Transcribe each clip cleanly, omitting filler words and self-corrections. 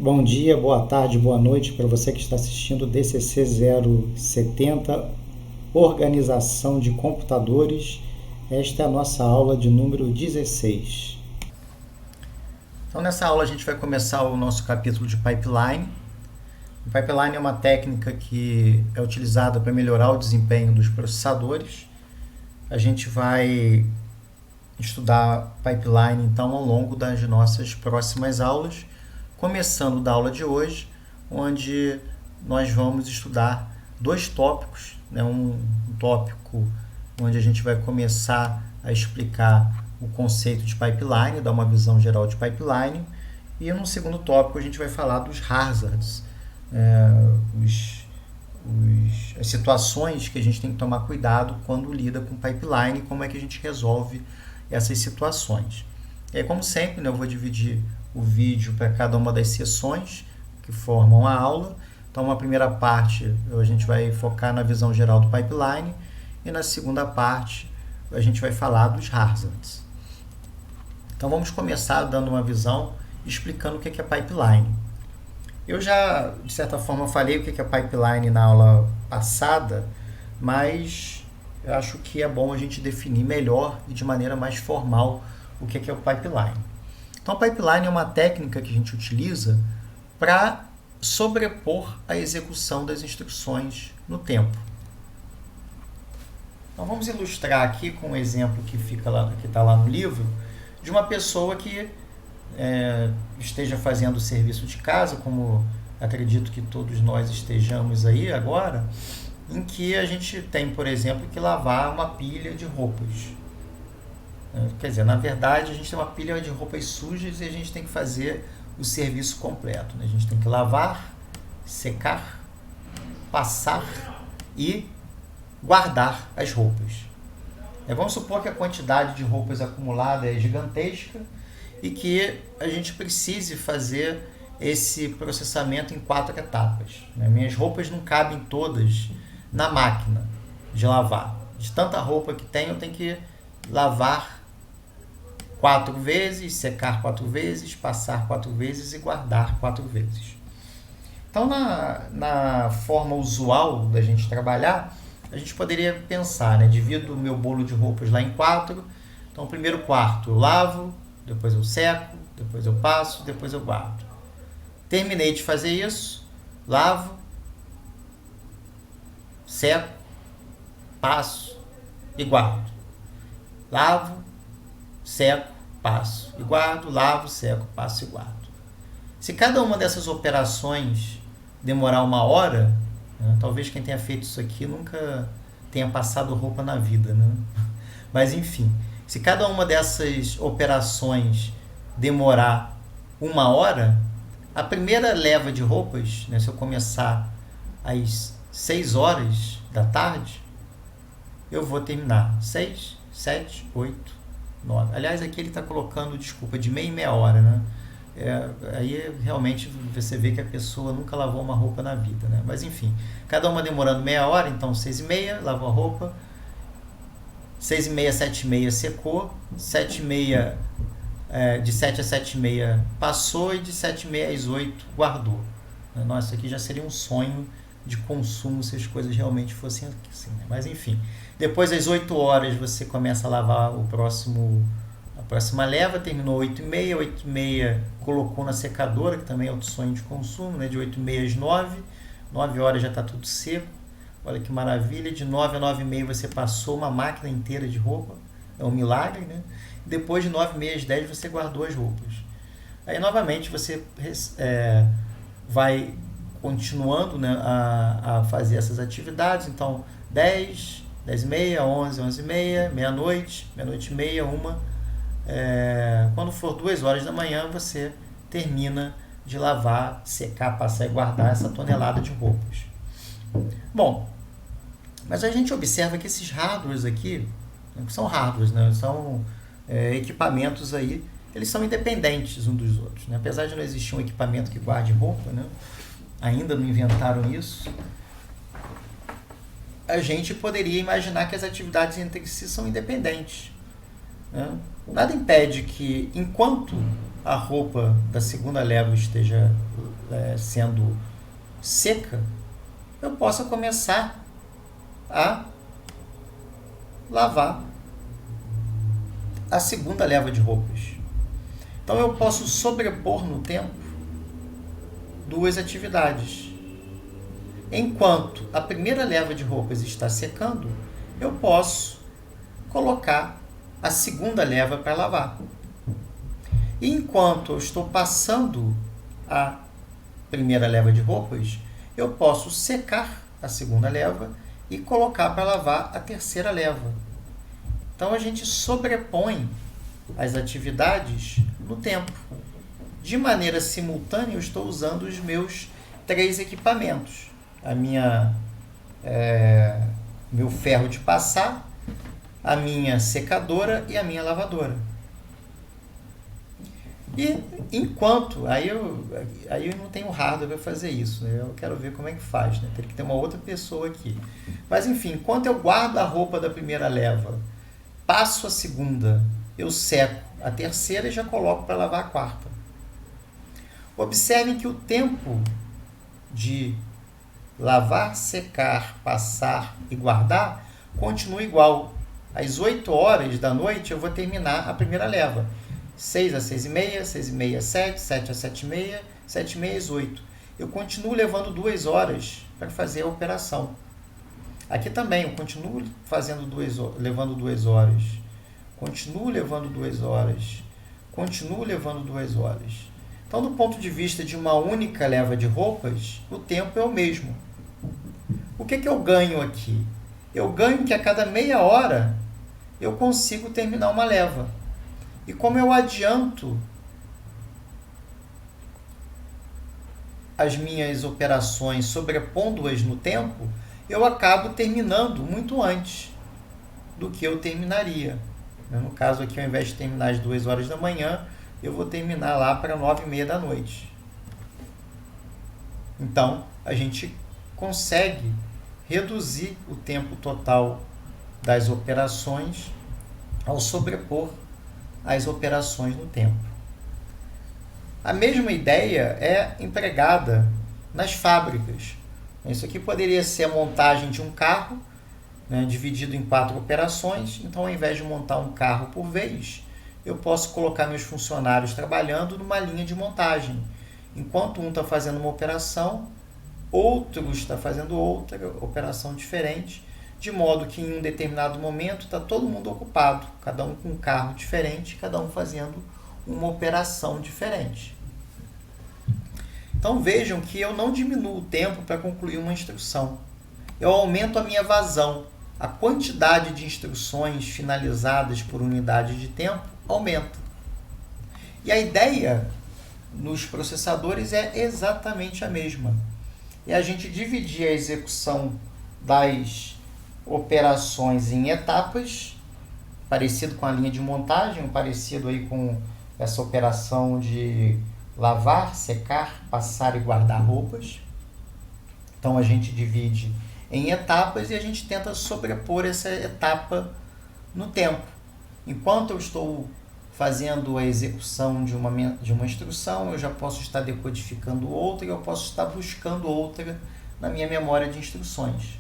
Bom dia, boa tarde, boa noite para você que está assistindo o DCC 070, Organização de Computadores. Esta é a nossa aula de número 16. Então, nessa aula a gente vai começar o nosso capítulo de pipeline. O pipeline é uma técnica que é utilizada para melhorar o desempenho dos processadores. A gente vai estudar pipeline, então, ao longo das nossas próximas aulas, começando da aula de hoje, onde nós vamos estudar dois tópicos, né? Um tópico onde a gente vai começar a explicar o conceito de pipeline, dar uma visão geral de pipeline, e no segundo tópico a gente vai falar dos hazards, as situações que a gente tem que tomar cuidado quando lida com pipeline e como é que a gente resolve essas situações. E aí, como sempre, né, eu vou dividir o vídeo para cada uma das sessões que formam a aula. Então, uma primeira parte a gente vai focar na visão geral do pipeline e na segunda parte a gente vai falar dos hazards. Então, vamos começar dando uma visão explicando o que é pipeline. Eu já, de certa forma, falei o que é pipeline na aula passada, mas eu acho que é bom a gente definir melhor e de maneira mais formal o que é o pipeline. Então, o pipeline é uma técnica que a gente utiliza para sobrepor a execução das instruções no tempo. Então, vamos ilustrar aqui com um exemplo que está lá no livro, de uma pessoa que esteja fazendo o serviço de casa, como acredito que todos nós estejamos aí agora, em que a gente tem, por exemplo, que lavar uma pilha de roupas. Quer dizer, na verdade, a gente tem uma pilha de roupas sujas e a gente tem que fazer o serviço completo, né? A gente tem que lavar, secar, passar e guardar as roupas. Vamos supor que a quantidade de roupas acumulada é gigantesca e que a gente precise fazer esse processamento em 4 etapas. Minhas roupas não cabem todas na máquina de lavar. De tanta roupa que tem, eu tenho que lavar 4 vezes, secar 4 vezes, passar 4 vezes e guardar 4 vezes. Então, na forma usual da gente trabalhar, a gente poderia pensar, divido o meu bolo de roupas lá em 4. Então, o primeiro quarto eu lavo, depois eu seco, depois eu passo, depois eu guardo. Terminei de fazer isso, lavo, seco, passo e guardo. Lavo, seco, passo e guardo, lavo, seco, passo e guardo. Se cada uma dessas operações demorar 1 hora, talvez quem tenha feito isso aqui nunca tenha passado roupa na vida, né? Mas enfim, se cada uma dessas operações demorar 1 hora, a primeira leva de roupas, se eu começar às 6 horas da tarde, eu vou terminar 6, 7, 8, 9. Aliás, aqui ele está colocando, desculpa, de meia em meia hora, né? Aí realmente você vê que a pessoa nunca lavou uma roupa na vida, né? Mas enfim, cada uma demorando meia hora, então 6h30, lavou a roupa, 6h30, 7h30 secou, 7h30, de 7 a 7h30 passou e de 7h30 às 8 guardou. Nossa, isso aqui já seria um sonho de consumo se as coisas realmente fossem assim, né? Mas enfim, depois das 8 horas você começa a lavar a próxima leva, terminou 8h30, 8h30 colocou na secadora, que também é outro sonho de consumo, né? De 8h30 às 9, 9 horas já está tudo seco, olha que maravilha, de 9 a 9h30 você passou uma máquina inteira de roupa, é um milagre, né? Depois de 9h30 às 10 você guardou as roupas. Aí novamente você vai continuando, né, a fazer essas atividades, então 10, 10h30, 11, 11h30, meia-noite, meia-noite e meia, 1. Quando for 2 horas da manhã, você termina de lavar, secar, passar e guardar essa tonelada de roupas. Bom, mas a gente observa que esses hardwares aqui, são hardwares, né, são equipamentos aí, eles são independentes uns dos outros, né? Apesar de não existir um equipamento que guarde roupa, né, ainda não inventaram isso, a gente poderia imaginar que as atividades entre si são independentes, né? Nada impede que, enquanto a roupa da segunda leva esteja sendo seca, eu possa começar a lavar a segunda leva de roupas. Então eu posso sobrepor no tempo duas atividades. Enquanto a primeira leva de roupas está secando, eu posso colocar a segunda leva para lavar. E enquanto eu estou passando a primeira leva de roupas, eu posso secar a segunda leva e colocar para lavar a terceira leva. Então a gente sobrepõe as atividades no tempo. De maneira simultânea, eu estou usando os meus 3 equipamentos. Meu ferro de passar, a minha secadora e a minha lavadora. E enquanto, aí eu não tenho hardware para fazer isso, né? Eu quero ver como é que faz, né? Teria que ter uma outra pessoa aqui. Mas enfim, enquanto eu guardo a roupa da primeira leva, passo a segunda, eu seco a terceira e já coloco para lavar a quarta. Observem que o tempo de lavar, secar, passar e guardar continua igual. Às 8 horas da noite eu vou terminar a primeira leva. 6 às 6h30, 6h30 às 7, 7 às 7h30, 7h30 às 8. Eu continuo levando 2 horas para fazer a operação. Aqui também eu continuo levando 2 horas. Continuo levando 2 horas. Continuo levando 2 horas. Então, do ponto de vista de uma única leva de roupas, o tempo é o mesmo. O que eu ganho aqui? Eu ganho que a cada meia hora eu consigo terminar uma leva. E como eu adianto as minhas operações sobrepondo-as no tempo, eu acabo terminando muito antes do que eu terminaria. No caso aqui, ao invés de terminar às 2 horas da manhã, eu vou terminar lá para 9h30 da noite. Então, a gente consegue reduzir o tempo total das operações ao sobrepor as operações no tempo. A mesma ideia é empregada nas fábricas. Isso aqui poderia ser a montagem de um carro, né, dividido em 4 operações. Então, ao invés de montar um carro por vez, eu posso colocar meus funcionários trabalhando numa linha de montagem. Enquanto um está fazendo uma operação, outro está fazendo outra operação diferente, de modo que em um determinado momento está todo mundo ocupado, cada um com um carro diferente, cada um fazendo uma operação diferente. Então vejam que eu não diminuo o tempo para concluir uma instrução. Eu aumento a minha vazão. A quantidade de instruções finalizadas por unidade de tempo aumenta. E a ideia nos processadores é exatamente a mesma. É a gente dividir a execução das operações em etapas, parecido com a linha de montagem, parecido aí com essa operação de lavar, secar, passar e guardar roupas. Então a gente divide em etapas e a gente tenta sobrepor essa etapa no tempo. Enquanto eu estou fazendo a execução de uma instrução, eu já posso estar decodificando outra e eu posso estar buscando outra na minha memória de instruções.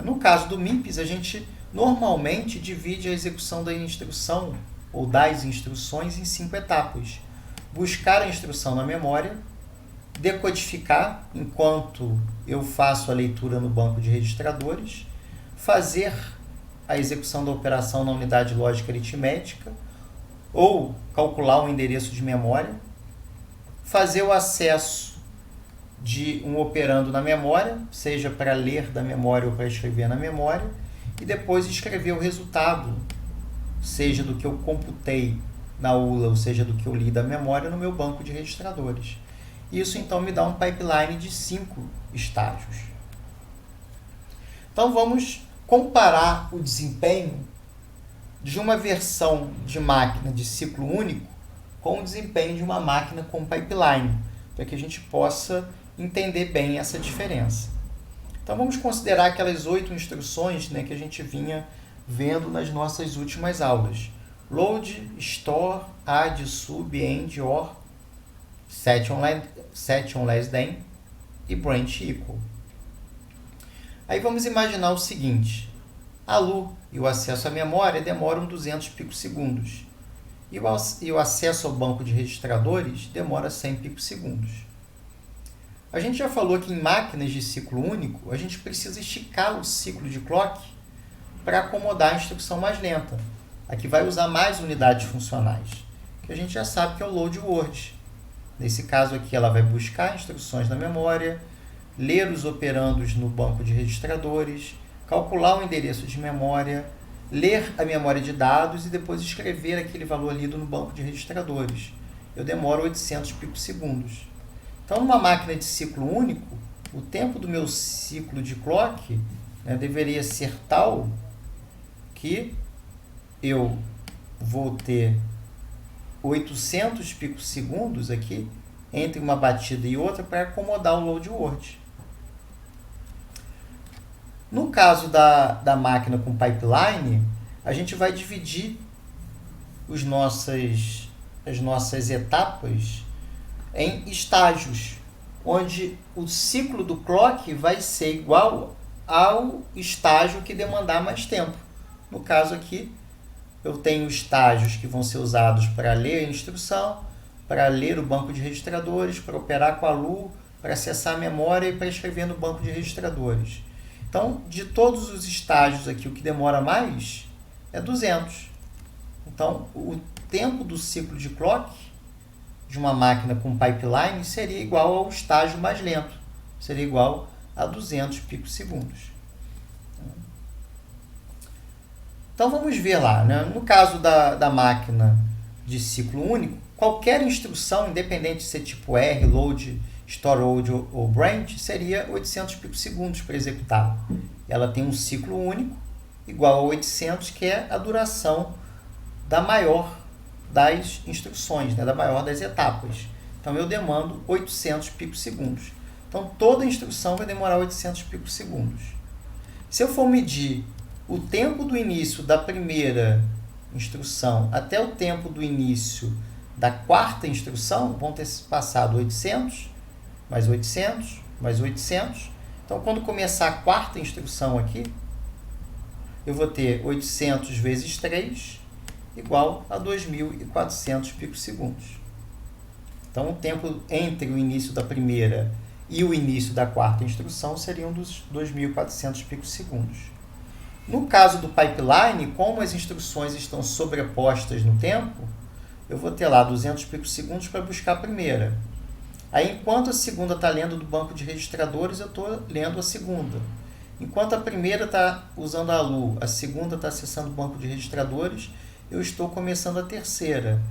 No caso do MIPS, a gente normalmente divide a execução da instrução ou das instruções em 5 etapas. Buscar a instrução na memória, decodificar enquanto eu faço a leitura no banco de registradores, fazer a execução da operação na unidade lógica aritmética ou calcular um endereço de memória, fazer o acesso de um operando na memória, seja para ler da memória ou para escrever na memória, e depois escrever o resultado, seja do que eu computei na ULA, ou seja do que eu li da memória no meu banco de registradores. Isso então me dá um pipeline de 5 estágios. Então vamos comparar o desempenho de uma versão de máquina de ciclo único com o desempenho de uma máquina com pipeline, para que a gente possa entender bem essa diferença. Então vamos considerar aquelas 8 instruções, né, que a gente vinha vendo nas nossas últimas aulas. Load, store, add, sub, end, or. set on less than e branch equal. Aí vamos imaginar o seguinte: a LU e o acesso à memória demoram 200 picosegundos e o acesso ao banco de registradores demora 100 picosegundos. A gente já falou que em máquinas de ciclo único, a gente precisa esticar o ciclo de clock para acomodar a instrução mais lenta, a que vai usar mais unidades funcionais, que a gente já sabe que é o load word. Nesse caso aqui, ela vai buscar instruções na memória, ler os operandos no banco de registradores, calcular o endereço de memória, ler a memória de dados e depois escrever aquele valor lido no banco de registradores. Eu demoro 800 picosegundos. Então, numa máquina de ciclo único, o tempo do meu ciclo de clock, né, deveria ser tal que eu vou ter 800 picosegundos aqui entre uma batida e outra para acomodar o load word. No caso da máquina com pipeline, a gente vai dividir as nossas etapas em estágios, onde o ciclo do clock vai ser igual ao estágio que demandar mais tempo. No caso aqui, eu tenho estágios que vão ser usados para ler a instrução, para ler o banco de registradores, para operar com a LU, para acessar a memória e para escrever no banco de registradores. Então, de todos os estágios aqui, o que demora mais é 200. Então, o tempo do ciclo de clock de uma máquina com pipeline seria igual ao estágio mais lento, seria igual a 200 picosegundos. Então, vamos ver lá, né? No caso da máquina de ciclo único, qualquer instrução, independente de ser tipo R, load, store load ou branch, seria 800 picosegundos para executar. Ela tem um ciclo único, igual a 800, que é a duração da maior das instruções, né? Da maior das etapas. Então, eu demando 800 picosegundos. Então, toda instrução vai demorar 800 picosegundos. Se eu for medir o tempo do início da primeira instrução até o tempo do início da quarta instrução, vão ter passado 800, mais 800, mais 800. Então, quando começar a quarta instrução aqui, eu vou ter 800 vezes 3, igual a 2.400 picosegundos. Então, o tempo entre o início da primeira e o início da quarta instrução seriam dos 2.400 picosegundos. No caso do pipeline, como as instruções estão sobrepostas no tempo, eu vou ter lá 200 picosegundos para buscar a primeira. Aí, enquanto a segunda está lendo do banco de registradores, eu estou lendo a segunda. Enquanto a primeira está usando a LU, a segunda está acessando o banco de registradores, eu estou começando a terceira.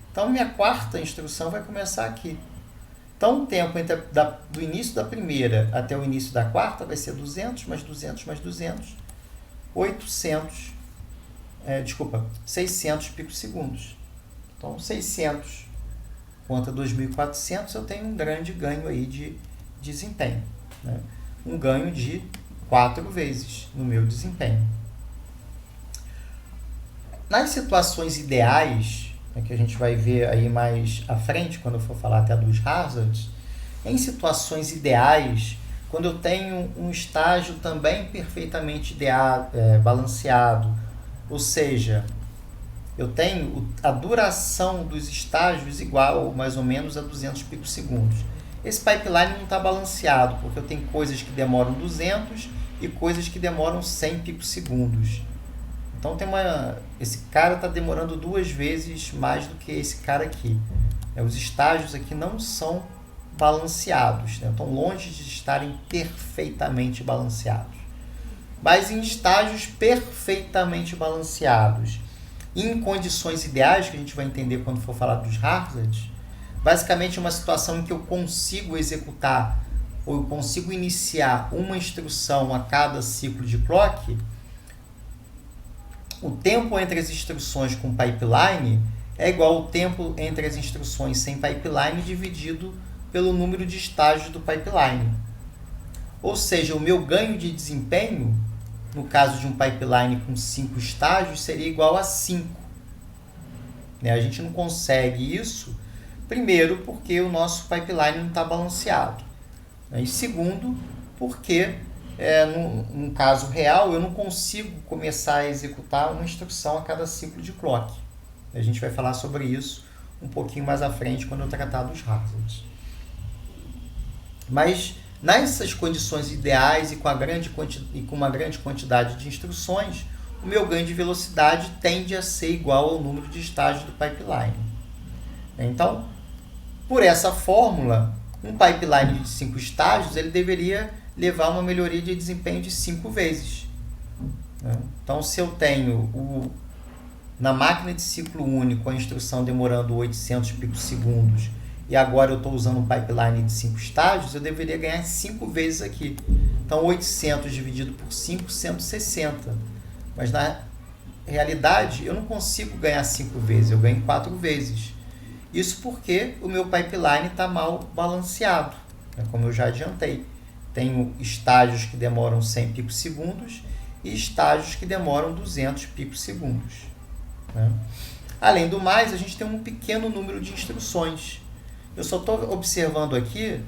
Então, minha quarta instrução vai começar aqui. Então, o tempo do início da primeira até o início da quarta vai ser 200, mais 200, mais 200, 600 picosegundos. Então, 600 contra 2.400, eu tenho um grande ganho aí de desempenho, né? Um ganho de 4 vezes no meu desempenho. Nas situações ideais, né, que a gente vai ver aí mais à frente, quando eu for falar até dos hazards, em situações ideais, quando eu tenho um estágio também perfeitamente balanceado, ou seja, eu tenho a duração dos estágios igual mais ou menos a 200 picosegundos. Esse pipeline não está balanceado, porque eu tenho coisas que demoram 200 e coisas que demoram 100 picosegundos. Então, esse cara está demorando 2 vezes mais do que esse cara aqui. Os estágios aqui não são balanceados, né? Estão longe de estarem perfeitamente balanceados. Mas em estágios perfeitamente balanceados, em condições ideais, que a gente vai entender quando for falar dos hazards, basicamente é uma situação em que eu consigo executar ou eu consigo iniciar uma instrução a cada ciclo de clock. O tempo entre as instruções com pipeline é igual ao tempo entre as instruções sem pipeline dividido pelo número de estágios do pipeline. Ou seja, o meu ganho de desempenho, no caso de um pipeline com 5 estágios, seria igual a 5. A gente não consegue isso Primeiro, porque o nosso pipeline não está balanceado. E segundo, porque num caso real eu não consigo começar a executar uma instrução a cada ciclo de clock. A gente vai falar sobre isso um pouquinho mais à frente quando eu tratar dos hazards. Mas nessas condições ideais e com uma grande quantidade de instruções, o meu ganho de velocidade tende a ser igual ao número de estágios do pipeline. Então, por essa fórmula, um pipeline de 5 estágios ele deveria levar uma melhoria de desempenho de 5 vezes. Então, se eu tenho na máquina de ciclo único a instrução demorando 800 picosegundos e agora eu estou usando um pipeline de 5 estágios, eu deveria ganhar 5 vezes aqui. Então, 800 dividido por 5, 160. Mas, na realidade, eu não consigo ganhar 5 vezes, eu ganho 4 vezes. Isso porque o meu pipeline está mal balanceado, como eu já adiantei. Tenho estágios que demoram 100 picosegundos e estágios que demoram 200 picosegundos. Além do mais, a gente tem um pequeno número de instruções. Eu só estou observando aqui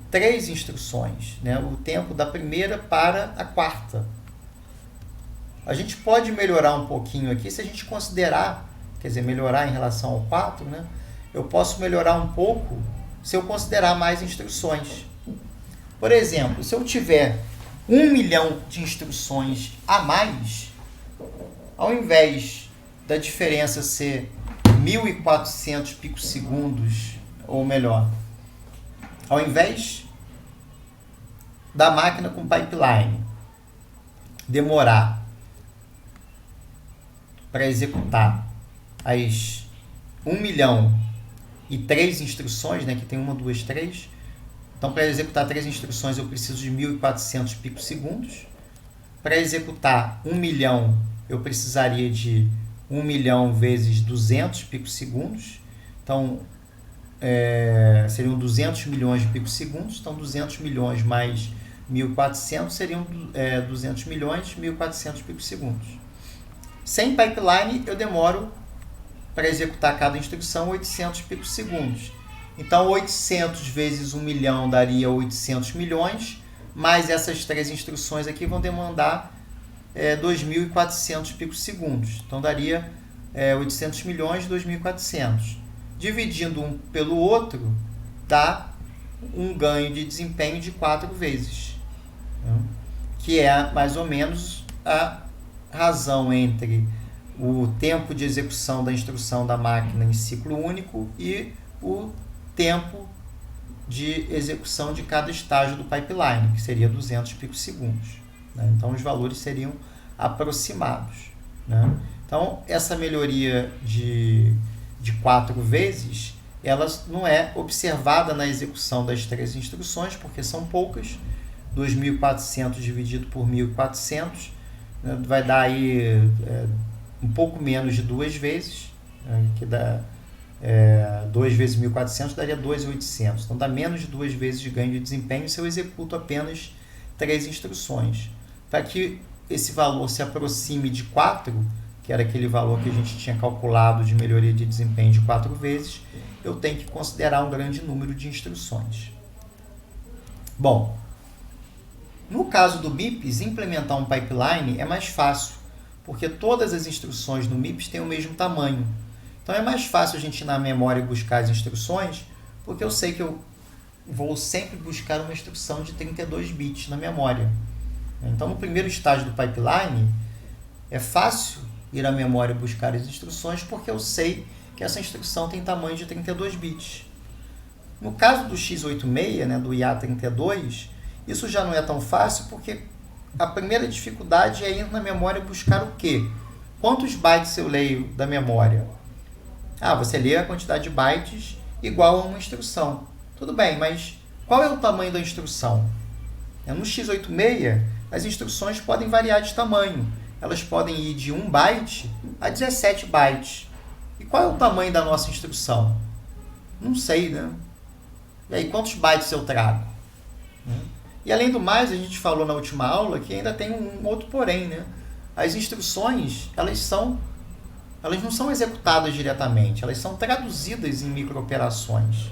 3 instruções, o tempo da primeira para a quarta. A gente pode melhorar um pouquinho aqui se a gente considerar, quer dizer, melhorar em relação ao 4, eu posso melhorar um pouco se eu considerar mais instruções. Por exemplo, se eu tiver 1 milhão de instruções a mais, ao invés da diferença ser 1.400 picosegundos, ou melhor, ao invés da máquina com pipeline demorar para executar as 1 milhão e 3 instruções, que tem 1, 2, 3. Então, para executar 3 instruções, eu preciso de 1.400 picosegundos. Para executar 1 milhão, eu precisaria de 1 milhão vezes 200 picosegundos. Então, seriam 200 milhões de picosegundos. Então, 200 milhões mais 1.400 seriam 200 milhões, 1.400 picosegundos. Sem pipeline, eu demoro para executar cada instrução 800 picosegundos. Então, 800 vezes 1 milhão daria 800 milhões, mais essas 3 instruções aqui vão demandar 2.400 picosegundos. Então, daria 800 milhões, 2.400. Dividindo um pelo outro, dá um ganho de desempenho de 4 vezes, que é mais ou menos a razão entre o tempo de execução da instrução da máquina em ciclo único e o tempo de execução de cada estágio do pipeline, que seria 200 picosegundos. Então, os valores seriam aproximados. Então, essa melhoria de 4 vezes, ela não é observada na execução das 3 instruções, porque são poucas. 2.400 dividido por 1.400 vai dar aí um pouco menos de 2 vezes, que dá 2 vezes 1.400 daria 2.800. Então, dá menos de 2 vezes de ganho de desempenho se eu executo apenas 3 instruções. Para que esse valor se aproxime de 4, que era aquele valor que a gente tinha calculado de melhoria de desempenho de 4 vezes, eu tenho que considerar um grande número de instruções. Bom, no caso do MIPS, implementar um pipeline é mais fácil, porque todas as instruções no MIPS têm o mesmo tamanho. Então, é mais fácil a gente ir na memória e buscar as instruções, porque eu sei que eu vou sempre buscar uma instrução de 32 bits na memória. Então, no primeiro estágio do pipeline, é fácil ir à memória e buscar as instruções, porque eu sei que essa instrução tem tamanho de 32 bits. No caso do x86, do IA32, isso já não é tão fácil, porque a primeira dificuldade é ir na memória e buscar o quê? Quantos bytes eu leio da memória? Você lê a quantidade de bytes igual a uma instrução. Tudo bem, mas qual é o tamanho da instrução? No x86, as instruções podem variar de tamanho. Elas podem ir de 1 byte a 17 bytes. E qual é o tamanho da nossa instrução? Não sei, E aí, quantos bytes eu trago? E além do mais, a gente falou na última aula que ainda tem um outro porém, As instruções, elas são elas não são executadas diretamente, elas são traduzidas em microoperações.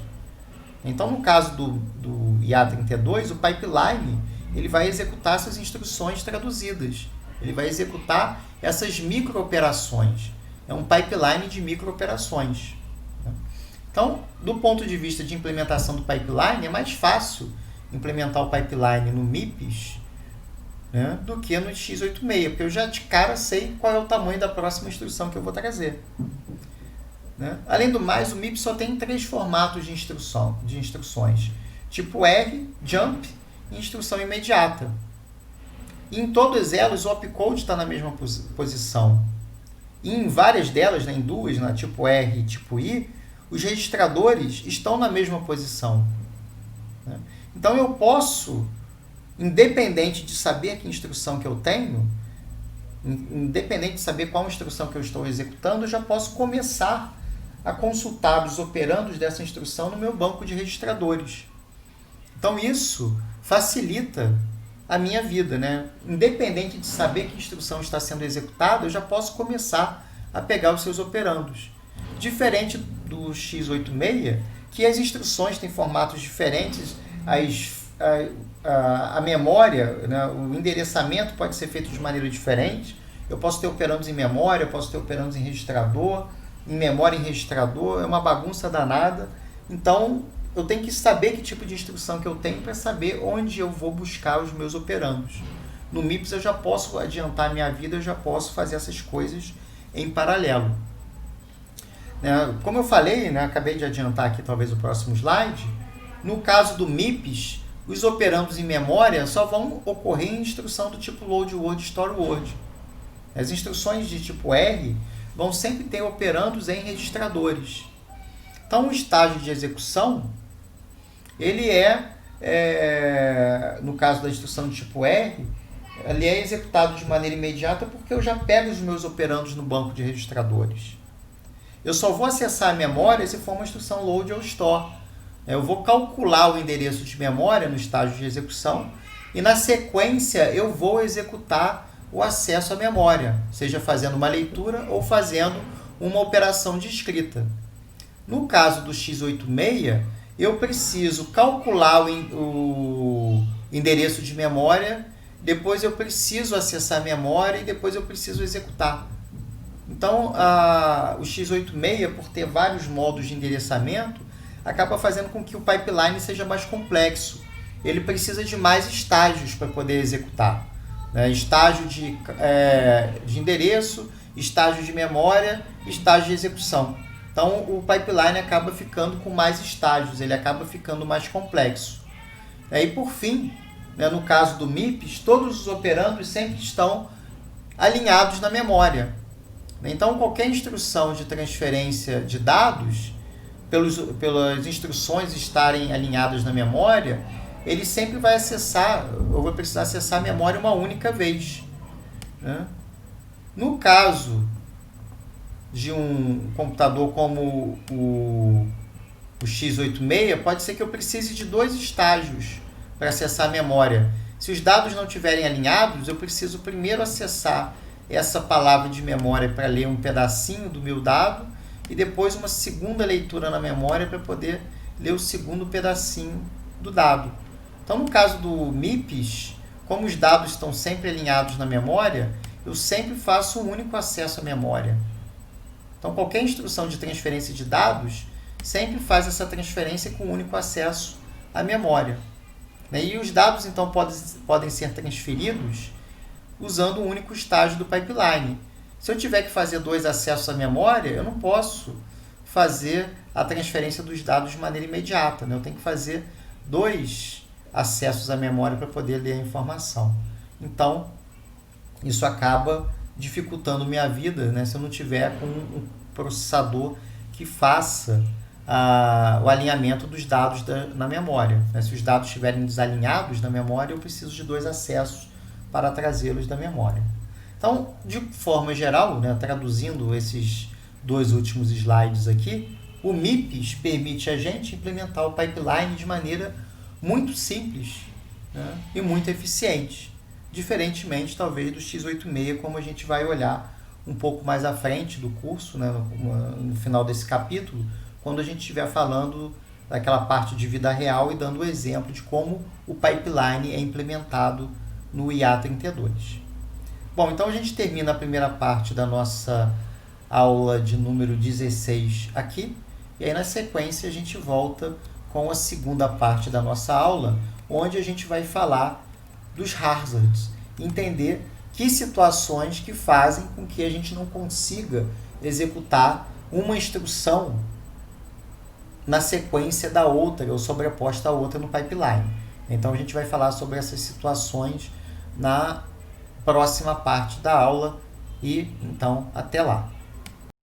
Então, no caso do IA32, o pipeline ele vai executar essas instruções traduzidas. Ele vai executar essas microoperações. É um pipeline de microoperações. Então, do ponto de vista de implementação do pipeline, é mais fácil implementar o pipeline no MIPS, né, do que no x86, porque eu já de cara sei qual é o tamanho da próxima instrução que eu vou trazer. Né? Além do mais, o MIPS só tem 3 formatos de instruções. Tipo R, jump e instrução imediata. E em todas elas, o opcode está na mesma posição. E em várias delas, né, em duas, na tipo R e tipo I, os registradores estão na mesma posição. Né? Então, eu posso, independente de saber que instrução que eu tenho, independente de saber qual instrução que eu estou executando, eu já posso começar a consultar os operandos dessa instrução no meu banco de registradores. Então, isso facilita a minha vida, né? Independente de saber que instrução está sendo executada, eu já posso começar a pegar os seus operandos. Diferente do x86, que as instruções têm formatos diferentes, a memória, né, o endereçamento pode ser feito de maneira diferente. Eu posso ter operandos em memória, eu posso ter operandos em registrador, em memória em registrador, é uma bagunça danada. Então, eu tenho que saber que tipo de instrução que eu tenho para saber onde eu vou buscar os meus operandos. No MIPS eu já posso adiantar a minha vida, eu já posso fazer essas coisas em paralelo. Como eu falei, né, acabei de adiantar aqui talvez o próximo slide, no caso do MIPS, os operandos em memória só vão ocorrer em instrução do tipo load word, store word. As instruções de tipo R vão sempre ter operandos em registradores. Então, o estágio de execução, ele no caso da instrução de tipo R, ele é executado de maneira imediata porque eu já pego os meus operandos no banco de registradores. Eu só vou acessar a memória se for uma instrução load ou store. Eu vou calcular o endereço de memória no estágio de execução e, na sequência, eu vou executar o acesso à memória, seja fazendo uma leitura ou fazendo uma operação de escrita. No caso do x86, eu preciso calcular o endereço de memória, depois eu preciso acessar a memória e depois eu preciso executar. Então, o x86, por ter vários modos de endereçamento, acaba fazendo com que o pipeline seja mais complexo. Ele precisa de mais estágios para poder executar. Estágio de endereço, estágio de memória, estágio de execução. Então, o pipeline acaba ficando com mais estágios, ele acaba ficando mais complexo. E por fim, no caso do MIPS, todos os operandos sempre estão alinhados na memória. Então, qualquer instrução de transferência de dados, pelas instruções estarem alinhadas na memória, ele sempre vai acessar, ou vai precisar acessar a memória uma única vez. No caso de um computador como o x86, pode ser que eu precise de 2 estágios para acessar a memória. Se os dados não estiverem alinhados, eu preciso primeiro acessar essa palavra de memória para ler um pedacinho do meu dado e depois uma segunda leitura na memória para poder ler o segundo pedacinho do dado. Então, no caso do MIPS, como os dados estão sempre alinhados na memória, eu sempre faço um único acesso à memória. Então, qualquer instrução de transferência de dados sempre faz essa transferência com um único acesso à memória. E os dados, então, podem ser transferidos usando um único estágio do pipeline. Se eu tiver que fazer 2 acessos à memória, eu não posso fazer a transferência dos dados de maneira imediata. Eu tenho que fazer 2 acessos à memória para poder ler a informação. Então, isso acaba dificultando minha vida, se eu não tiver com um processador que faça o alinhamento dos dados na memória. Se os dados estiverem desalinhados na memória, eu preciso de 2 acessos para trazê-los da memória. Então, de forma geral, traduzindo esses 2 últimos slides aqui, o MIPS permite a gente implementar o pipeline de maneira muito simples, e muito eficiente, diferentemente talvez do x86, como a gente vai olhar um pouco mais à frente do curso, né, no final desse capítulo, quando a gente estiver falando daquela parte de vida real e dando o exemplo de como o pipeline é implementado no IA32. Bom, então a gente termina a primeira parte da nossa aula de número 16 aqui, e aí na sequência a gente volta com a segunda parte da nossa aula, onde a gente vai falar dos hazards, entender que situações que fazem com que a gente não consiga executar uma instrução na sequência da outra ou sobreposta a outra no pipeline. Então a gente vai falar sobre essas situações na próxima parte da aula e então até lá.